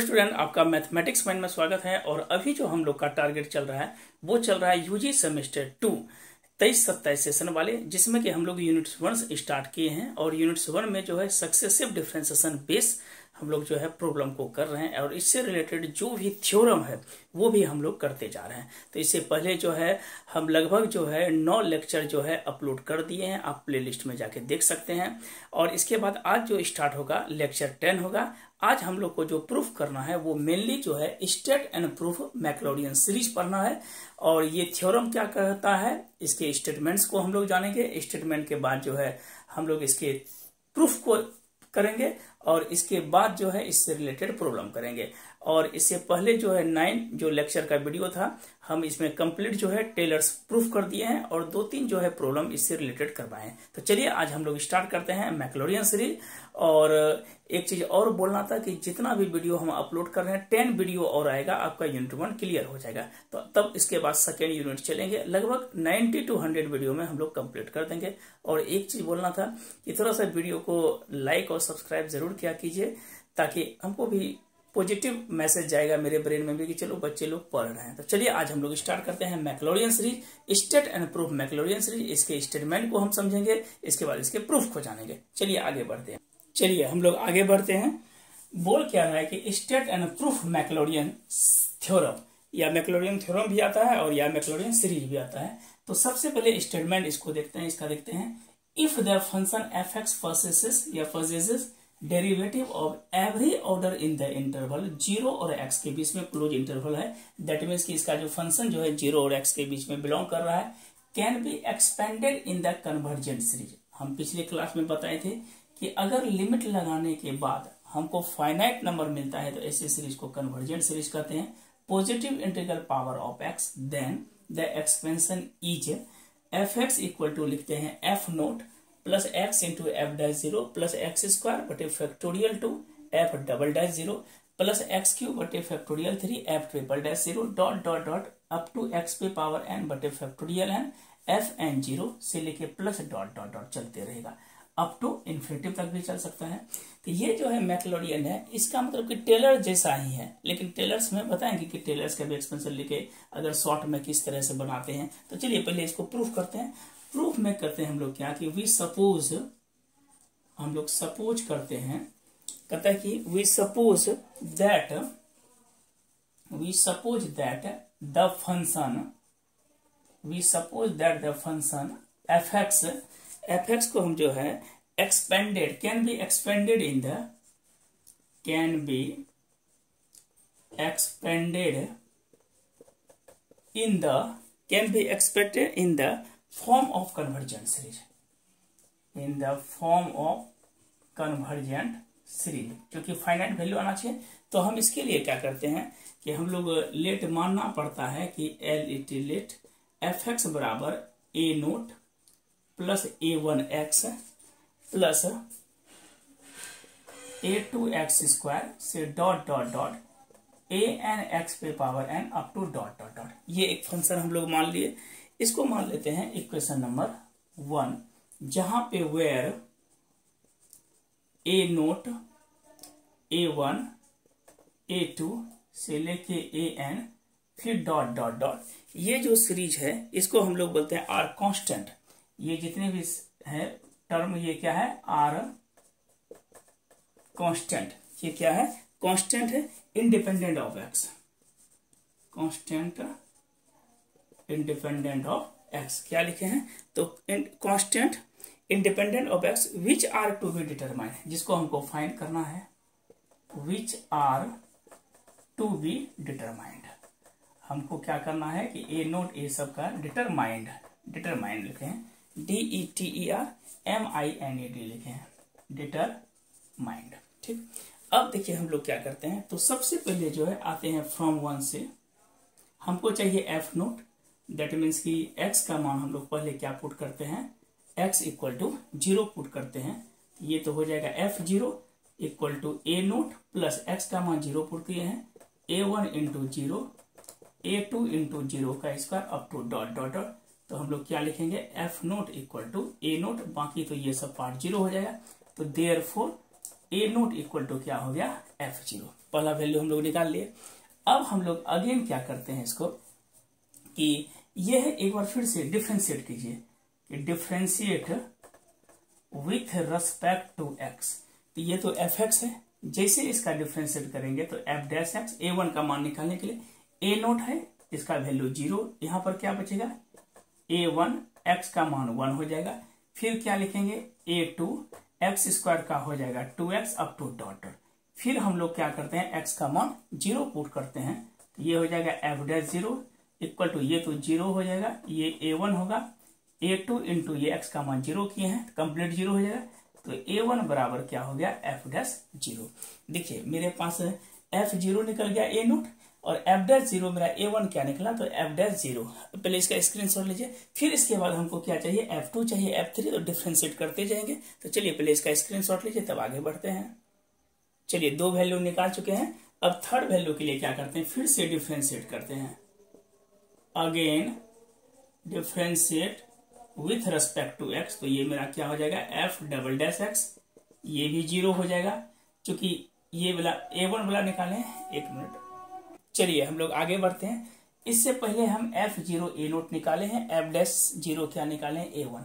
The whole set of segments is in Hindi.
स्टूडेंट, आपका मैथमेटिक्स माइंड में स्वागत है। और अभी जो हम लोग का टारगेट चल रहा है वो चल रहा है यूजी सेमेस्टर 2 23-27 सेशन वाले, जिसमें कि हम लोग यूनिट 1 से स्टार्ट किए हैं। और यूनिट 1 में जो है सक्सेसिव डिफरेंशिएशन बेस हम लोग जो है प्रॉब्लम को कर रहे हैं, और इससे रिलेटेड जो भी थ्योरम है वो भी हम लोग करते जा रहे हैं। तो इससे पहले जो है हम लगभग जो है 9 लेक्चर जो है अपलोड कर दिए हैं, आप प्लेलिस्ट में जाके देख सकते हैं। और इसके बाद आज जो स्टार्ट होगा लेक्चर 10 होगा। आज हम लोग को जो प्रूफ करना है वो मेनली जो है state and proof Maclaurin series पढ़ना है। और ये थ्योरम क्या कहता है, इसके स्टेटमेंट्स को हम लोग जानेंगे। स्टेटमेंट के बाद जो है हम लोग इसके प्रूफ को करेंगे, और इसके बाद जो है इससे रिलेटेड प्रॉब्लम करेंगे। और इससे पहले जो है 9 जो लेक्चर का वीडियो था, हम इसमें कंप्लीट जो है टेलर्स प्रूफ कर दिए हैं, और 2-3 जो है प्रॉब्लम इससे रिलेटेड करवाए हैं। तो चलिए आज हम लोग स्टार्ट करते हैं मैक्लॉरियन सीरीज। और एक चीज और बोलना था कि जितना भी वीडियो हम अपलोड कर रहे हैं 10 वीडियो और आएगा, आपका यूनिट 1 क्लियर हो जाएगा। तो तब इसके बाद सेकेंड यूनिट चलेंगे, लगभग 90 to 100 वीडियो में हम लोग कंप्लीट कर देंगे। और एक चीज बोलना था कि थोड़ा सा वीडियो को लाइक और सब्सक्राइब जरूर किया कीजिए, ताकि हमको भी पॉजिटिव मैसेज जाएगा मेरे ब्रेन में भी कि चलो बच्चे लोग पढ़ रहे हैं। तो चलिए आज हम लोग स्टार्ट करते हैं Maclaurin series, state and proof Maclaurin series. इसके स्टेटमेंट को हम समझेंगे, इसके बाद इसके प्रूफ को जानेंगे। चलिए आगे बढ़ते हैं। चलिए हम लोग आगे बढ़ते हैं। बोल क्या रहा है कि स्टेट एंड प्रूफ मैक्लॉरियन थ्योरम, या मैक्लॉरियन थ्योरम भी आता है और या मैक्लॉरियन सीरीज भी आता है। तो सबसे पहले स्टेटमेंट इसको देखते हैं, इसका देखते हैं। If the function F x possesses derivative of every order in the interval 0 और x के बीच में क्लोज इंटरवल है, दैट मीन्स कि इसका जो फंक्शन जो है 0 और x के बीच में बिलोंग कर रहा है, can be expanded in the convergent series. हम पिछले क्लास में बताए थे कि अगर लिमिट लगाने के बाद हमको फाइनाइट नंबर मिलता है तो ऐसे सीरीज को कन्वर्जेंट सीरीज कहते हैं। Positive integral power of x, then the expansion is f x equal to लिखते हैं f naught plus x into f dash 0 plus x square बटे factorial two f double dash 0 plus x cube बटे factorial 3 f triple dash 0 dot dot dot up to x पे पावर एन बटे फैक्टोरियल एन एफ एन 0 से लेके प्लस डॉट डॉट डॉट चलते रहेगा, अप टू इन्फिनिटिव तक भी चल सकता है। तो ये जो है मैक्लॉरियन है, इसका मतलब कि टेलर जैसा ही है, लेकिन टेलर्स में बताएंगे कि टेलर्स का भी एक्सपेंशन लेके अगर शॉर्ट में किस तरह से बनाते हैं। तो चलिए पहले इसको प्रूफ करते हैं। प्रूफ में करते हैं हम लोग क्या कि हम लोग सपोज करते हैं, कहता है कि we suppose that the function F X को हम जो है expanded can be expanded in the form of convergent series, क्योंकि फाइनाइट वैल्यू आना चाहिए। तो हम इसके लिए क्या करते हैं कि हम लोग लेट मानना पड़ता है कि लेट एफ एक्स बराबर a naught plus a1x plus a2x square से dot dot dot an x पे power n up to dot dot dot. ये एक फंक्शन हम लोग मान लिए। इसको मान लेते हैं इक्वेशन नंबर 1, जहां पे where a note a1 a2 से लेके an फिर डॉट डॉट डॉट। ये जो सीरीज है इसको हम लोग बोलते हैं आर कांस्टेंट। ये जितने भी है टर्म, ये क्या है, आर कांस्टेंट। ये क्या है, कांस्टेंट है, independent of X, constant independent of X. क्या लिखे हैं, तो constant independent of X which are to be determined, जिसको हमको फाइंड करना है, which are to be determined. हमको क्या करना है कि ए नोट ए सब का डिटरमाइंड लिखे हैं, DETERMINED लिखे हैं, डिटरमाइंड। ठीक, अब देखिए हम लोग क्या करते हैं। तो सबसे पहले जो है आते हैं फ्रॉम 1 से, हमको चाहिए एफ नोट, दैट मीन्स कि x का मान हम लोग पहले क्या पुट करते हैं, x इक्वल टू 0 पुट करते हैं। ये तो हो जाएगा f0 equal to A naught plus x का मान 0 पुट किए हैं, a1 इंटू 0 a2 इंटू 0 का square up to dot dot dot. तो हम लोग क्या लिखेंगे, F naught equal to A naught, बाकी तो ये सब पार्ट 0 हो जाएगा। तो therefore A naught equal to क्या हो गया, f0। पहला वैल्यू हम लोग निकाल लिए। अब हम लोग अगेन क्या करते हैं इसको कि यह एक बार फिर से डिफ्रेंशिएट कीजिए, differentiate with respect to X. तो ये तो एफ एक्स है, जैसे इसका डिफ्रेंशिएट करेंगे तो एफ डैश एक्स, ए वन का मान निकालने के लिए ए नोट है, इसका वैल्यू 0, यहाँ पर क्या बचेगा ए वन, एक्स का मान 1 हो जाएगा। फिर क्या लिखेंगे ए टू, एक्स स्क्वायर का हो जाएगा 2x अप टू डॉट। फिर हम लोग क्या करते हैं एक्स का मान 0 पुट करते हैं, तो ये हो जाएगा एफ डैश 0 इक्वल टू, ये तो 0 हो जाएगा, ये a1 होगा, a2 इंटू ये x का मान 0 किए हैं, कंप्लीट 0 हो जाएगा, तो a1 बराबर क्या हो गया एफ डैश 0। देखिए मेरे पास f0 निकल गया a नोट और एफ डैश 0 मेरा a1 क्या निकला, तो एफ डैश 0। पहले इसका स्क्रीनशॉट लीजिए, फिर इसके बाद हमको क्या चाहिए f2 चाहिए, f3, तो डिफ्रेंशिएट करते जाएंगे। तो चलिए पहले इसका स्क्रीनशॉट लीजिए तब आगे बढ़ते हैं। चलिए 2 वैल्यू निकाल चुके हैं, अब थर्ड वैल्यू के लिए क्या करते हैं, फिर से डिफ्रेंशिएट करते हैं। Again differentiate with respect to X, तो ये मेरा क्या हो जाएगा एफ डबल डैश एक्स, ये भी 0 हो जाएगा, क्योंकि ये वाला a1 वाला निकाले, एक मिनट। चलिए हम लोग आगे बढ़ते हैं। इससे पहले हम f0 a नोट निकाले हैं, f डैश 0 क्या निकाले हैं a1।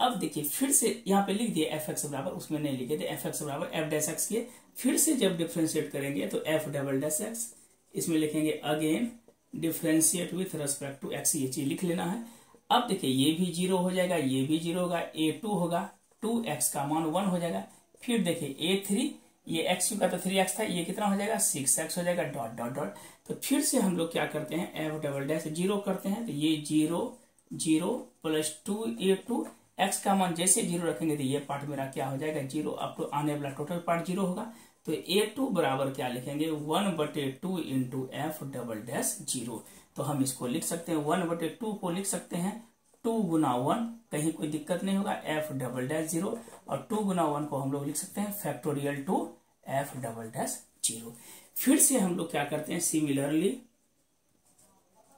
अब देखिए फिर से यहाँ पे लिख दिए एफ एक्स बराबर, उसमें नहीं लिखे थे, एफ एक्स बराबर एफ डैश एक्स किए, फिर से जब डिफ्रेंशिएट करेंगे तो एफ डबल डैश एक्स, इसमें लिखेंगे again differentiate with respect to X, ये चीज लिख लेना है। अब देखिए ये भी 0 हो जाएगा, ये भी 0 होगा, a2 होगा, 2x का मान 1 हो जाएगा। फिर देखिए a3, ये x का तो 3x था, ये कितना हो जाएगा 6x हो जाएगा, डॉट डॉट डॉट। तो फिर से हम लोग क्या करते हैं एफ डबल डैश 0 करते हैं, तो ये 0 0 प्लस 2a2, x का मान जैसे 0 रखेंगे तो ये पार्ट मेरा क्या हो जाएगा 0, अब तो आने वाला टोटल पार्ट 0 होगा। तो a2 बराबर क्या लिखेंगे 1/2 इंटू एफ डबल डैश 0। तो हम इसको लिख सकते हैं 1/2 को लिख सकते हैं 2 गुना 1, कहीं कोई दिक्कत नहीं होगा, एफ डबल डैश 0, और 2 गुना 1 को हम लोग लिख सकते हैं factorial two f double dash 0। फिर से हम लोग क्या करते हैं सिमिलरली,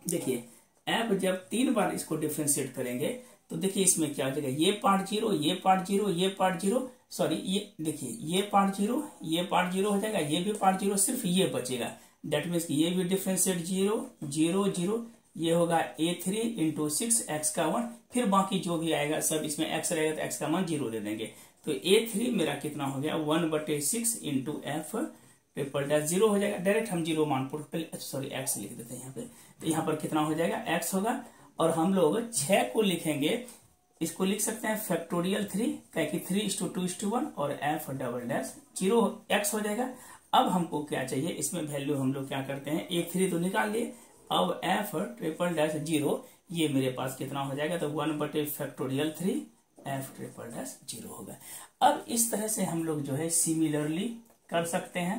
देखिए एफ जब 3 बार इसको डिफ्रेंशिएट करेंगे तो देखिए इसमें क्या हो जाएगा, ये पार्ट 0, ये पार्ट 0, ये पार्ट 0, सॉरी ये देखिए ये पार्ट 0, ये पार्ट 0 हो जाएगा, ये भी पार्ट 0, सिर्फ ये बचेगा। दैट मीन्स ये भी डिफ्रेंशिएट 0 0 0, ये होगा a3 इंटू 6x का 1, फिर बाकी जो भी आएगा सब इसमें x रहेगा तो x का मान 0 दे देंगे। तो a3 मेरा कितना हो गया 1/6 इंटू एफ ट्रिपल डैश 0 हो जाएगा। डायरेक्ट हम 0 मान सॉरी x लिख देते हैं यहाँ पे, तो यहाँ पर कितना हो जाएगा x होगा, और हम लोग 6 को लिखेंगे, इसको लिख सकते हैं फैक्टोरियल 3, कि 3:2:1 और एफ डबल डैश 0 x हो जाएगा। अब हमको क्या चाहिए, इसमें वैल्यू हम लोग क्या करते हैं a3 तो निकाल लिए, अब एफ ट्रिपल डैश 0 ये मेरे पास कितना हो जाएगा, तो 1/3 एफ ट्रिपल डैश 0 होगा। अब इस तरह से हम लोग जो है सिमिलरली कर सकते हैं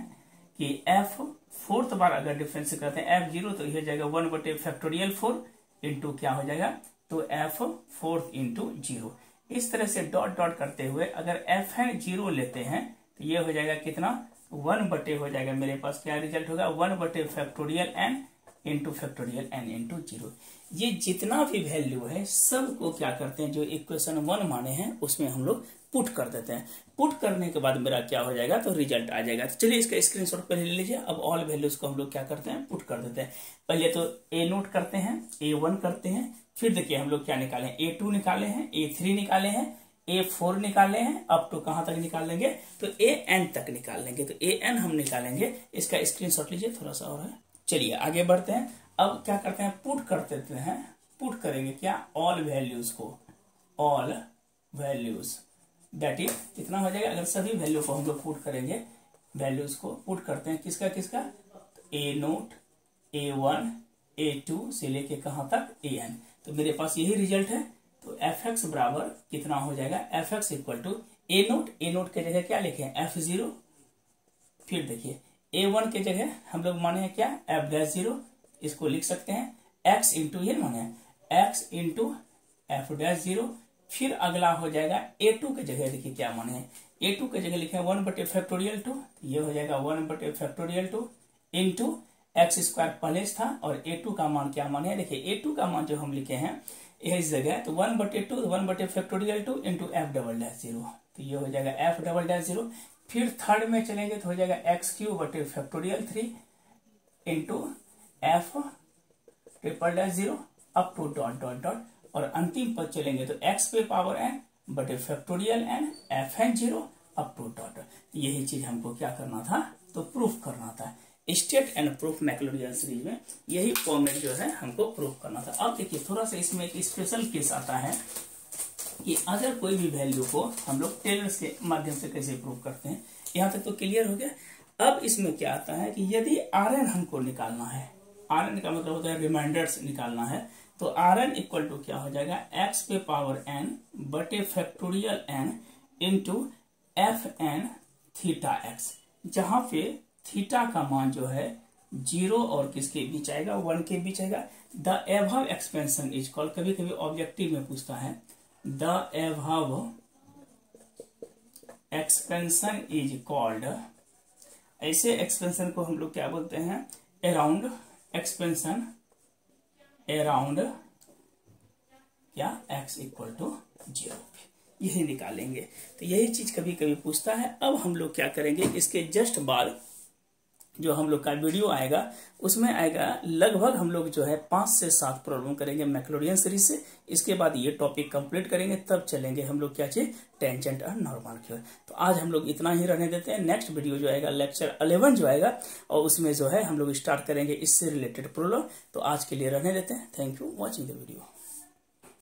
कि एफ 4th बार अगर डिफरेंस करते हैं f0 तो यह हो जाएगा 1/4 इंटू क्या हो जाएगा, तो एफ 4th इंटू 0। इस तरह से डॉट डॉट करते हुए अगर एफ है 0 लेते हैं तो ये हो जाएगा कितना 1/, हो जाएगा मेरे पास क्या रिजल्ट होगा 1/n इंटू n इंटू 0। ये जितना भी वैल्यू है सबको क्या करते हैं, जो इक्वेशन 1 माने हैं उसमें हम लोग पुट कर देते हैं। पुट करने के बाद मेरा क्या हो जाएगा, तो रिजल्ट आ जाएगा। तो चलिए इसका स्क्रीनशॉट पहले ले लीजिए। अब ऑल वैल्यूज को हम लोग क्या करते हैं, पुट कर देते हैं। पहले तो a नोट करते हैं, a1 करते हैं, फिर देखिए हम लोग क्या निकाले, a2 निकाले हैं, a3 निकाले हैं, a4 निकाले हैं, अब तो कहां तक निकाल लेंगे, तो an तक निकाल लेंगे। तो an हम निकालेंगे, इसका स्क्रीनशॉट लीजिए, थोड़ा सा और है। चलिए आगे बढ़ते हैं। अब क्या करते हैं, पुट कर देते हैं। पुट करेंगे क्या, ऑल वैल्यूज को, ऑल वैल्यूज दैट इज कितना हो जाएगा, अगर सभी वैल्यू को हम लोग पुट करेंगे, वैल्यूज को पुट करते हैं किसका किसका, ए नोट, a1, a2 से लेके कहां तक an। तो मेरे पास यही रिजल्ट है। तो एफ एक्स बराबर कितना हो जाएगा, F x equal to A naught के जगह क्या लिखे f0, फिर देखिए a1 के जगह हम लोग माने हैं क्या एफ डैश 0, इसको लिख सकते हैं x इंटू ये माने x इंटू एफ डैश 0। फिर अगला हो जाएगा a2 के जगह, देखिए क्या माने हैं, a2 के जगह लिखे 1/2, ये हो जाएगा 1/2 इंटू एक्स स्क्वायर पहले था, और a2 का मान क्या माने हैं, देखिए a2 का मान जो हम लिखे हैं इस जगह, तो 1/2 इंटू एफ डबल डैश 0, तो ये हो जाएगा एफ डबल डैश 0। फिर थर्ड में चलेंगे तो हो जाएगा एक्स क्यूब बटे factorial 3 into F triple dash 0 up to dot dot dot, और अंतिम पद चलेंगे तो एक्स पे पावर एन बटे factorial N F N 0 up to dot. यही चीज हमको क्या करना था, तो प्रूफ करना था। State and proof Maclaurin series में यही फॉर्मेट जो है हमको प्रूफ करना था। अब देखिए थोड़ा सा इसमें एक स्पेशल केस आता है कि अगर कोई भी वैल्यू को हम लोग टेलर्स के माध्यम से कैसे प्रूव करते हैं, यहां तक तो क्लियर हो गया। अब इसमें क्या आता है कि यदि आर एन हमको निकालना है, आर एन का मतलब होता है रिमाइंडर्स निकालना है, तो आर एन इक्वल टू क्या हो जाएगा, एक्स पे पावर एन बटे factorial N into F N theta X, जहां पे थीटा का मान जो है 0 और किसके बीच आएगा, 1 के बीच आएगा। The above expansion is called, कभी कभी ऑब्जेक्टिव में पूछता है, the above expansion is called, ऐसे एक्सपेंशन को हम लोग क्या बोलते हैं, अराउंड एक्सपेंशन, अराउंड क्या x इक्वल टू 0, यही निकालेंगे। तो यही चीज कभी कभी पूछता है। अब हम लोग क्या करेंगे, इसके जस्ट बाद जो हम लोग का वीडियो आएगा उसमें आएगा लगभग हम लोग जो है 5 से 7 प्रॉब्लम करेंगे मैक्लोरियन सीरीज से। इसके बाद ये टॉपिक कंप्लीट करेंगे, तब चलेंगे हम लोग क्या चीज, टेंजेंट और नॉर्मल की ओर। तो आज हम लोग इतना ही रहने देते हैं। नेक्स्ट वीडियो जो आएगा लेक्चर 11 जो आएगा, और उसमें जो है हम लोग स्टार्ट करेंगे इससे रिलेटेड प्रॉब्लम। तो आज के लिए रहने देते हैं। Thank you watching the video.